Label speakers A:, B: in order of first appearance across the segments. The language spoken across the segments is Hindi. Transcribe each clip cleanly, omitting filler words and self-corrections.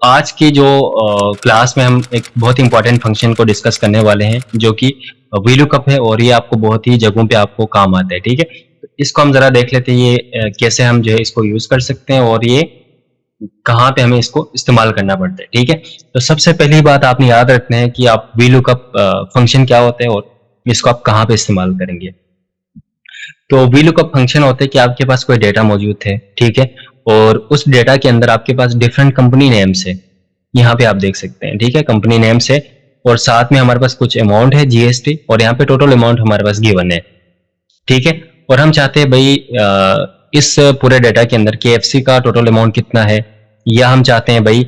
A: आज की जो क्लास में हम एक बहुत इंपॉर्टेंट फंक्शन को डिस्कस करने वाले हैं जो कि वीलुकअप है और ये आपको बहुत ही जगहों पे आपको काम आता है। ठीक है, तो इसको हम जरा देख लेते हैं ये कैसे हम जो है इसको यूज कर सकते हैं और ये कहाँ पे हमें इसको इस्तेमाल करना पड़ता है। ठीक है, तो सबसे पहली बात आपने याद रखना है कि आप वीलुकअप फंक्शन क्या होता है और इसको आप कहाँ पे इस्तेमाल करेंगे। तो वीलुकअप फंक्शन होता है कि आपके पास कोई डेटा मौजूद है, ठीक है, और उस डेटा के अंदर आपके पास डिफरेंट कंपनी नेम्स है। यहाँ पे आप देख सकते हैं, ठीक है, कंपनी नेम्स है और साथ में हमारे पास कुछ अमाउंट है जीएसटी और यहाँ पे टोटल अमाउंट हमारे पास गिवन है। ठीक है, और हम चाहते हैं भाई इस पूरे डेटा के अंदर केएफसी का टोटल अमाउंट कितना है, या हम चाहते हैं भाई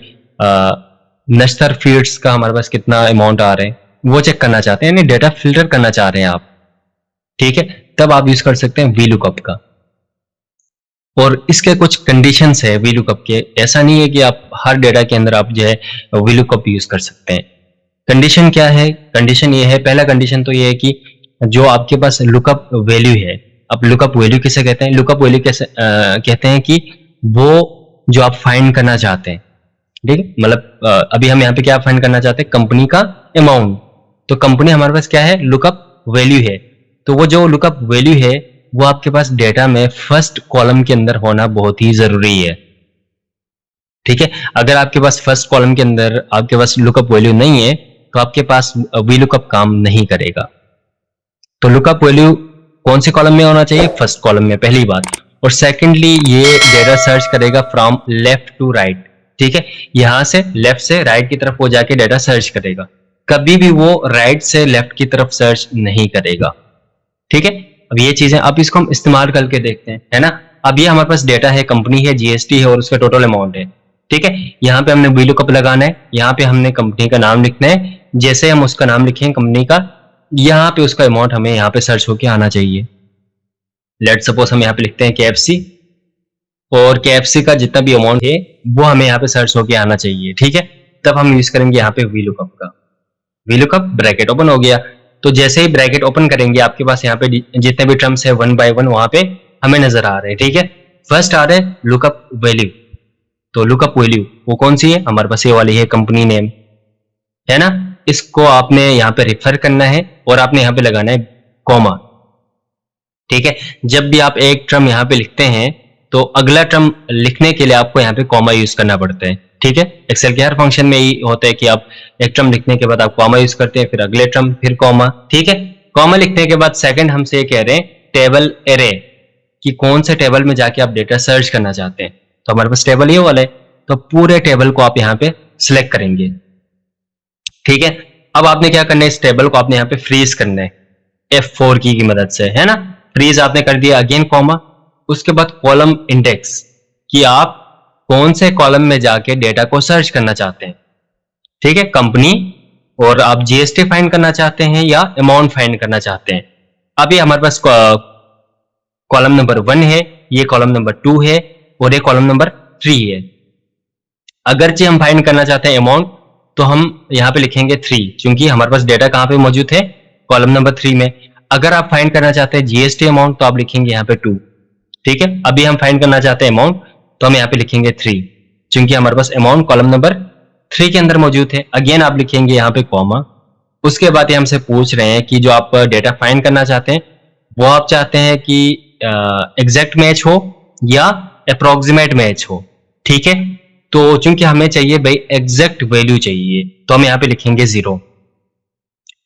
A: नश्तर फीड्स का हमारे पास कितना अमाउंट आ रहा है वो चेक करना चाहते हैं, यानी डेटा फिल्टर करना चाह रहे हैं आप। ठीक है, तब आप यूज कर सकते हैं वीलुकअप का। और इसके कुछ कंडीशंस है वीलुकअप के, ऐसा नहीं है कि आप हर डेटा के अंदर आप जो है वीलुकअप यूज कर सकते हैं। कंडीशन क्या है? कंडीशन ये है, पहला कंडीशन तो ये है कि जो आपके पास लुकअप वैल्यू है, अब लुकअप वैल्यू किसे कहते हैं? लुकअप वैल्यू कैसे कहते हैं कि वो जो आप फाइंड करना चाहते हैं। ठीक है, मतलब अभी हम यहाँ पे क्या फाइंड करना चाहते हैं? कंपनी का अमाउंट। तो कंपनी हमारे पास क्या है? लुकअप वैल्यू है। तो वो जो लुकअप वैल्यू है वो आपके पास डेटा में फर्स्ट कॉलम के अंदर होना बहुत ही जरूरी है। ठीक है, अगर आपके पास फर्स्ट कॉलम के अंदर आपके पास लुकअप वैल्यू नहीं है तो आपके पास वीलुकअप काम नहीं करेगा। तो लुकअप वैल्यू कौन से कॉलम में होना चाहिए? फर्स्ट कॉलम में, पहली बात। और सेकेंडली ये डेटा सर्च करेगा फ्रॉम लेफ्ट टू राइट। ठीक है, यहां से लेफ्ट से राइट की तरफ वो जाके डेटा सर्च करेगा, कभी भी वो राइट से लेफ्ट की तरफ सर्च नहीं करेगा। ठीक है, अब ये चीजें अब इसको हम इस्तेमाल करके देखते हैं, है ना। अब ये हमारे पास डेटा है, कंपनी है, जीएसटी है और उसका टोटल अमाउंट है। ठीक है, यहाँ पे हमने वीलुकअप लगाना है, यहाँ पे हमने कंपनी का नाम लिखना है। जैसे हम उसका नाम लिखें कंपनी का, यहाँ पे उसका अमाउंट हमें यहाँ पे सर्च होके आना चाहिए। लेट सपोज हम यहाँ पे लिखते हैं केएफसी और केएफसी का जितना भी अमाउंट है वो हमें यहाँ पे सर्च होके आना चाहिए। ठीक है, तब हम यूज करेंगे यहाँ पे वीलुकअप का। वीलुकअप ब्रैकेट ओपन हो गया, तो जैसे ही ब्रैकेट ओपन करेंगे आपके पास यहाँ पे जितने भी टर्म्स है वन बाय वन वहां पे हमें नजर आ रहे हैं। ठीक है, फर्स्ट आ रहे हैं लुकअप वैल्यू। तो लुकअप वैल्यू वो कौन सी है? हमारे पास ये वाली है, कंपनी नेम, है ना। इसको आपने यहाँ पे रेफर करना है और आपने यहाँ पे लगाना है कॉमा। ठीक है, जब भी आप एक टर्म यहाँ पे लिखते हैं तो अगला टर्म लिखने के लिए आपको यहाँ पे कॉमा यूज करना पड़ता है। ठीक है, एक्सेल के हर फंक्शन में ही होता है कि आप एक टर्म लिखने के बाद आप कॉमा यूज करते हैं, फिर अगले टर्म, फिर कॉमा। ठीक है, कॉमा लिखने के बाद सेकंड हमसे ये कह रहे हैं टेबल एरे, कि कौन से टेबल में जाके आप डेटा सर्च करना चाहते हैं। तो हमारे पास टेबल ये वाला है, तो पूरे टेबल को आप यहाँ पे सिलेक्ट करेंगे। ठीक है, अब आपने क्या करना है? इस टेबल को आपने यहाँ पे फ्रीज करना है F4 की मदद से, है ना। फ्रीज आपने कर दिया, अगेन कॉमा, उसके बाद कॉलम इंडेक्स, कि आप कौन से कॉलम में जाके डेटा को सर्च करना चाहते हैं। ठीक है, कंपनी, और आप जीएसटी फाइंड करना चाहते हैं या अमाउंट फाइंड करना चाहते हैं। अभी हमारे पास कॉलम नंबर 1 है, ये कॉलम नंबर 2 है और ये कॉलम नंबर 3 है। अगरचे हम फाइंड करना चाहते हैं अमाउंट, तो हम यहाँ पे लिखेंगे 3, क्योंकि हमारे पास डेटा कहाँ पे मौजूद है? कॉलम नंबर 3 में। अगर आप फाइंड करना चाहते हैं जीएसटी अमाउंट तो आप लिखेंगे यहाँ पे 2। ठीक है, अभी हम फाइंड करना चाहते हैं अमाउंट तो हम यहाँ पे लिखेंगे 3, क्योंकि हमारे पास अमाउंट कॉलम नंबर 3 के अंदर मौजूद है। अगेन आप लिखेंगे यहाँ पे कॉमा। उसके बाद ये हमसे पूछ रहे हैं कि जो आप डेटा फाइंड करना चाहते हैं वो आप चाहते हैं कि एग्जैक्ट मैच हो या अप्रोक्सीमेट मैच हो। ठीक है, तो चूंकि हमें चाहिए भाई एग्जैक्ट वैल्यू चाहिए तो हम यहाँ पे लिखेंगे 0।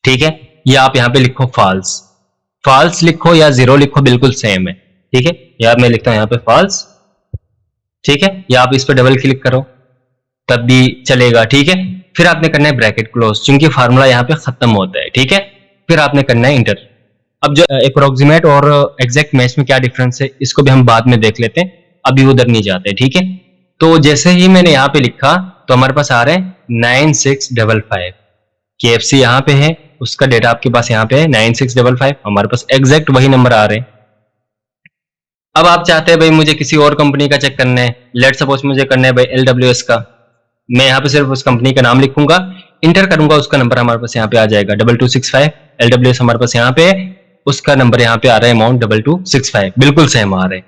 A: ठीक है, या आप यहाँ पे लिखो फॉल्स, फॉल्स लिखो या 0 लिखो, बिल्कुल सेम है। ठीक है, या मैं लिखता हूं यहाँ पे फॉल्स। ठीक है, या आप इस पर डबल क्लिक करो तब भी चलेगा। ठीक है, फिर आपने करना है ब्रैकेट क्लोज, क्योंकि फार्मूला यहाँ पे खत्म होता है। ठीक है, फिर आपने करना है इंटर। अब जो अप्रोक्सीमेट और एग्जैक्ट मैच में क्या डिफरेंस है इसको भी हम बाद में देख लेते हैं, अभी उधर नहीं जाते। ठीक है, तो जैसे ही मैंने यहाँ पे लिखा तो हमारे पास आ रहे हैं 9655। केएफसी यहाँ पे है, उसका डेटा आपके पास यहाँ पे है 9655, हमारे पास एग्जैक्ट वही नंबर आ रहे हैं। अब आप चाहते हैं भाई मुझे किसी और कंपनी का चेक करना है, लेट सपोज मुझे करना है भाई एलडब्ल्यूएस का। मैं यहाँ पे सिर्फ उस कंपनी का नाम लिखूंगा, इंटर करूंगा, उसका नंबर हमारे पास यहाँ पे आ जाएगा 2265। एलडब्ल्यूएस हमारे पास यहाँ पे है, उसका नंबर यहाँ पे आ रहा है अमाउंट 2265, बिल्कुल सेम आ रहे हैं।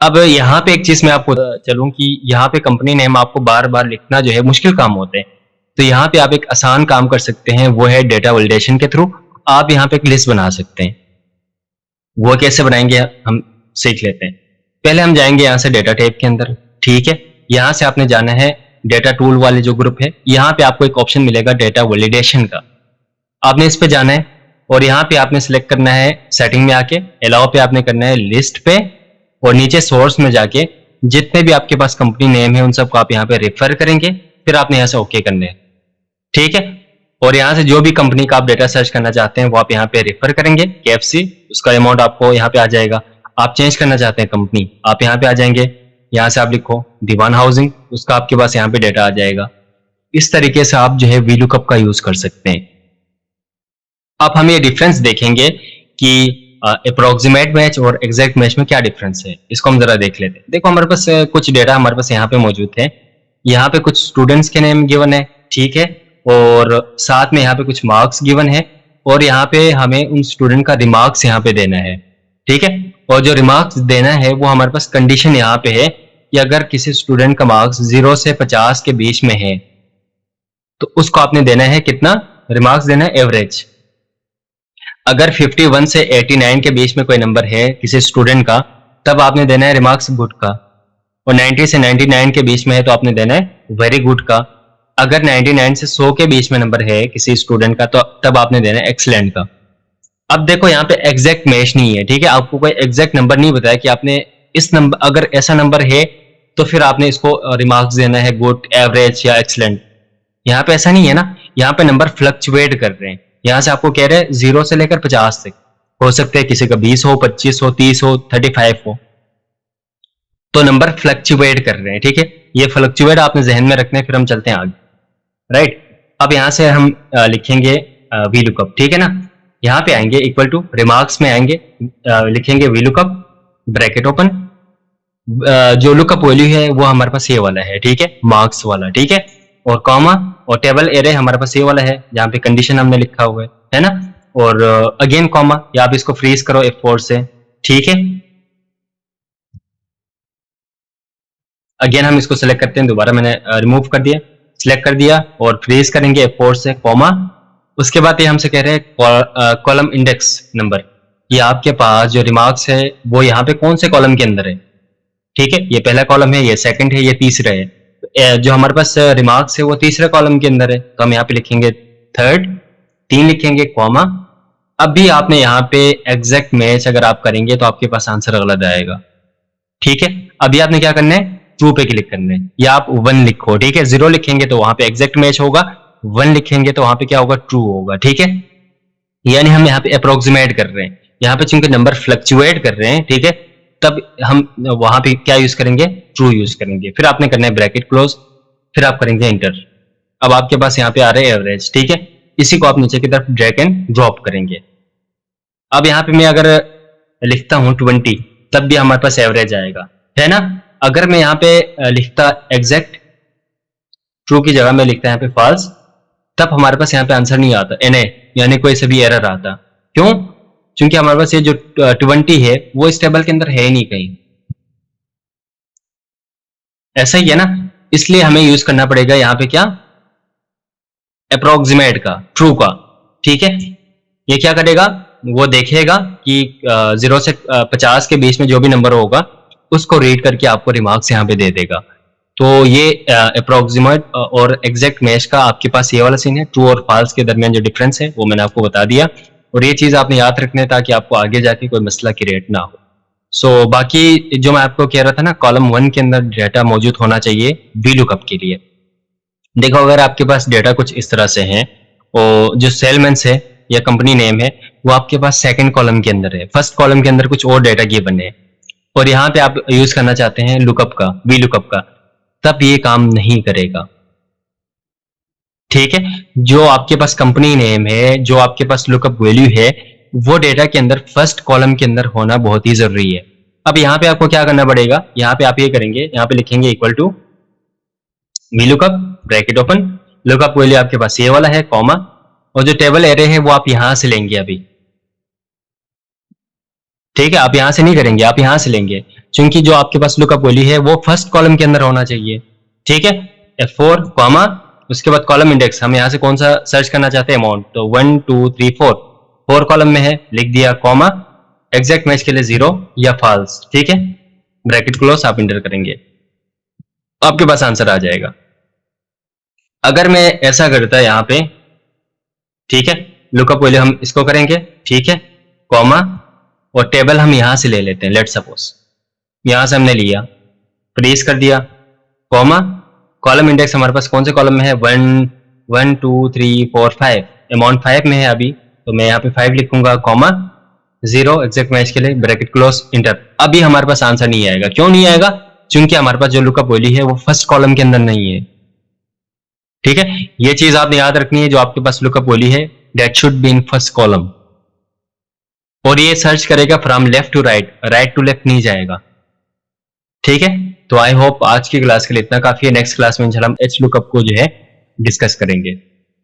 A: अब यहाँ पे एक चीज मैं आपको चलूं कि यहाँ पे कंपनी नेम आपको बार बार लिखना जो है मुश्किल काम होते हैं। तो यहाँ पे आप एक आसान काम कर सकते हैं, वो है डेटा वैलिडेशन के थ्रू आप यहाँ पे एक लिस्ट बना सकते हैं। वो कैसे बनाएंगे हम सीख लेते हैं। पहले हम जाएंगे यहाँ से डेटा टैब के अंदर, ठीक है। यहाँ से आपने जाना है डेटा टूल वाले जो ग्रुप है, यहाँ पे आपको एक ऑप्शन मिलेगा डेटा वैलिडेशन का, आपने इस पे जाना है और यहाँ पे आपने सिलेक्ट करना है सेटिंग में आके अलाउ पे आपने करना है लिस्ट पे, और नीचे सोर्स में जाके जितने भी आपके पास कंपनी नेम है उन सबको आप यहाँ पे रेफर करेंगे, फिर आपने यहाँ से ओके करने हैं, ठीक है। और यहाँ से जो भी कंपनी का आप डेटा सर्च करना चाहते हैं वो आप यहाँ पे रेफर करेंगे, KFC, उसका अमाउंट आपको यहाँ पे आ जाएगा। आप चेंज करना चाहते हैं कंपनी, आप यहाँ पे आ जाएंगे, यहाँ से आप लिखो दीवान हाउसिंग, उसका आपके पास यहाँ पे डेटा आ जाएगा। इस तरीके से आप जो है VLOOKUP का यूज कर सकते हैं। अब हम ये डिफरेंस देखेंगे कि अप्रोक्सीमेट मैच और एग्जैक्ट मैच में क्या डिफरेंस है, इसको हम जरा देख लेते हैं। देखो हमारे पास कुछ डेटा हमारे पास यहाँ पे मौजूद है, यहाँ पे कुछ स्टूडेंट्स के नेम गिवन है, ठीक है, और साथ में यहाँ पे कुछ मार्क्स गिवन है, और यहाँ पे हमें उन स्टूडेंट का रिमार्क्स यहाँ पे देना है, ठीक है। और जो रिमार्क्स देना है वो हमारे पास कंडीशन यहाँ पे है कि अगर किसी स्टूडेंट का मार्क्स 0 से 50 के बीच में है तो उसको आपने देना है कितना, रिमार्क्स देना है एवरेज। अगर 51 से 89 के बीच में कोई नंबर है किसी स्टूडेंट का, तब आपने देना है रिमार्क्स गुड का, और 90 से 99 के बीच में है तो आपने देना है वेरी गुड का। अगर 99 से 100 के बीच में नंबर है किसी स्टूडेंट का तो तब आपने देना है एक्सीलेंट का। अब देखो यहाँ पे एग्जैक्ट मैच नहीं है, ठीक है, आपको कोई एग्जैक्ट नंबर नहीं बताया कि आपने इस नंबर, अगर ऐसा नंबर है तो फिर आपने इसको रिमार्क्स देना है गुड, एवरेज या एक्सीलेंट। यहाँ पे ऐसा नहीं है ना, यहाँ पे नंबर फ्लक्चुएट कर रहे हैं। यहाँ से आपको कह रहे हैं 0 से लेकर 50 तक, हो सकते हैं किसी का 20 हो, 25 हो, 30 हो, 35 हो, तो नंबर फ्लक्चुएट कर रहे हैं, ठीक है। ये फ्लक्चुएट आपने जहन में रखना है, फिर हम चलते हैं आगे, राइट। अब यहाँ से हम लिखेंगे VLOOKUP, ठीक है ना। यहाँ पे आएंगे इक्वल टू रिमार्क्स में आएंगे, लिखेंगे VLOOKUP ब्रैकेट ओपन, जो लुकअप वैल्यू है वो हमारे पास ये वाला है, ठीक है, मार्क्स वाला, ठीक है, और कॉमा, और टेबल एरे हमारे पास ये वाला है जहाँ पे कंडीशन हमने लिखा हुआ है ना, और अगेन कॉमा, या आप इसको फ्रीज करो F4 से, ठीक है। अगेन हम इसको सिलेक्ट करते हैं, दोबारा मैंने रिमूव कर दिया, सिलेक्ट कर दिया और फ्रीज करेंगे F4 से, कॉमा। उसके बाद ये हमसे कह रहे हैं कॉलम इंडेक्स नंबर, ये आपके पास जो रिमार्क्स है वो यहाँ पे कौन से कॉलम के अंदर है, ठीक है, ये पहला कॉलम है, ये सेकंड है, ये तीसरा है। जो हमारे पास रिमार्क्स है वो तीसरे कॉलम के अंदर है, तो हम यहाँ पे लिखेंगे थर्ड, 3 लिखेंगे कॉमा। अब भी आपने यहाँ पे एग्जैक्ट मैच अगर आप करेंगे तो आपके पास आंसर गलत आएगा, ठीक है। अभी आपने क्या करना है, ट्रू पे क्लिक करना है, या आप 1 लिखो, ठीक है। 0 लिखेंगे तो वहां पे एग्जैक्ट मैच होगा, 1 लिखेंगे तो वहां पे क्या होगा, ट्रू होगा, ठीक है। यानी हम यहाँ पे अप्रोक्सीमेट कर रहे हैं, यहाँ पे चूंकि नंबर फ्लक्चुएट कर रहे हैं, ठीक है, तब हम वहां पे क्या यूज करेंगे, ट्रू यूज करेंगे। फिर आपने करना है ब्रैकेट क्लोज, फिर आप करेंगे इंटर। अब आपके पास यहाँ पे आ रहा है एवरेज, ठीक है, इसी को आप नीचे की तरफ ड्रैग एंड ड्रॉप करेंगे। अब यहाँ पे मैं अगर लिखता हूँ 20, तब भी हमारे पास एवरेज आएगा, है ना। अगर मैं यहाँ पे लिखता एग्जैक्ट, ट्रू की जगह में लिखता है यहाँ पे फॉल्स, तब हमारे पास यहाँ पे आंसर नहीं आता, NA, यानी कोई से भी एरर आता। क्यों, क्योंकि हमारे पास ये जो 20 है वो इस टेबल के अंदर है ही नहीं कहीं, ऐसा ही है ना। इसलिए हमें यूज करना पड़ेगा यहाँ पे क्या, अप्रोक्सीमेट का, ट्रू का, ठीक है। ये क्या करेगा, वो देखेगा कि 0 से 50 के बीच में जो भी नंबर होगा उसको रीड करके आपको रिमार्क्स यहाँ पे दे देगा। तो ये अप्रोक्सीमेट और एग्जैक्ट मैच का आपके पास ये वाला सीन है, ट्रू और फॉल्स के दरमियान जो डिफरेंस है वो मैंने आपको बता दिया, और ये चीज आपने याद रखना है ताकि आपको आगे जाके कोई मसला क्रिएट ना हो। सो बाकी जो मैं आपको कह रहा था ना, कॉलम 1 के अंदर डाटा मौजूद होना चाहिए VLOOKUP के लिए। देखो अगर आपके पास डेटा कुछ इस तरह से है, और जो सेलमेंस है या कंपनी नेम है वो आपके पास सेकंड कॉलम के अंदर है, फर्स्ट कॉलम के अंदर कुछ और डेटा गिवन है, और यहाँ पे आप यूज करना चाहते हैं लुकअप का, VLOOKUP का, तब ये काम नहीं करेगा, ठीक है। जो आपके पास कंपनी नेम है, जो आपके पास लुकअप वैल्यू है, वो डेटा के अंदर फर्स्ट कॉलम के अंदर होना बहुत ही जरूरी है। अब यहाँ पे आपको क्या करना पड़ेगा, यहाँ पे आप ये करेंगे, यहाँ पे लिखेंगे equal to VLOOKUP bracket open, lookup value आपके पास ये वाला है, कॉमा, और जो टेबल एरे है वो आप यहां से लेंगे अभी, ठीक है, आप यहां से नहीं करेंगे, आप यहां से लेंगे, क्योंकि जो आपके पास लुकअप वैल्यू है वो फर्स्ट कॉलम के अंदर होना चाहिए। ठीक है, F4 कॉमा, उसके बाद कॉलम इंडेक्स, हम यहां से कौन सा सर्च करना चाहते हैं, अमाउंट, तो 1 2 3 4 कॉलम में है, लिख दिया, कॉमा, एग्जैक्ट मैच के लिए 0 या फॉल्स। ठीक है, ब्रैकेट क्लोज, आप इंटर करेंगे, आपके पास आंसर आ जाएगा। अगर मैं ऐसा करता यहाँ पे, ठीक है, लुकअप वैल्यू हम इसको करेंगे, ठीक है, कॉमा, और टेबल हम यहां से ले लेते हैं, लेट सपोज यहां से हमने लिया, प्रेस कर दिया, कॉमा, कॉलम इंडेक्स हमारे पास कौन से कॉलम में है, 1 1 2 3 4 5, अमाउंट 5 में है अभी, तो मैं यहाँ पे 5 लिखूंगा, कॉमा, 0 एग्जैक्ट मैच के लिए, ब्रैकेट क्लोज, इंटर। अभी हमारे पास आंसर नहीं आएगा, क्यों नहीं आएगा, क्योंकि हमारे पास जो लुकअप वैल्यू है वो फर्स्ट कॉलम के अंदर नहीं है। ठीक है, ये चीज आपने याद रखनी है, जो आपके पास लुकअप वैल्यू है that should be in first column, और ये सर्च करेगा from left to right, right to left नहीं जाएगा। ठीक है, तो आई होप आज की क्लास के लिए इतना काफी है। नेक्स्ट क्लास में इंशाल्लाह हम एच लुकअप को जो है डिस्कस करेंगे।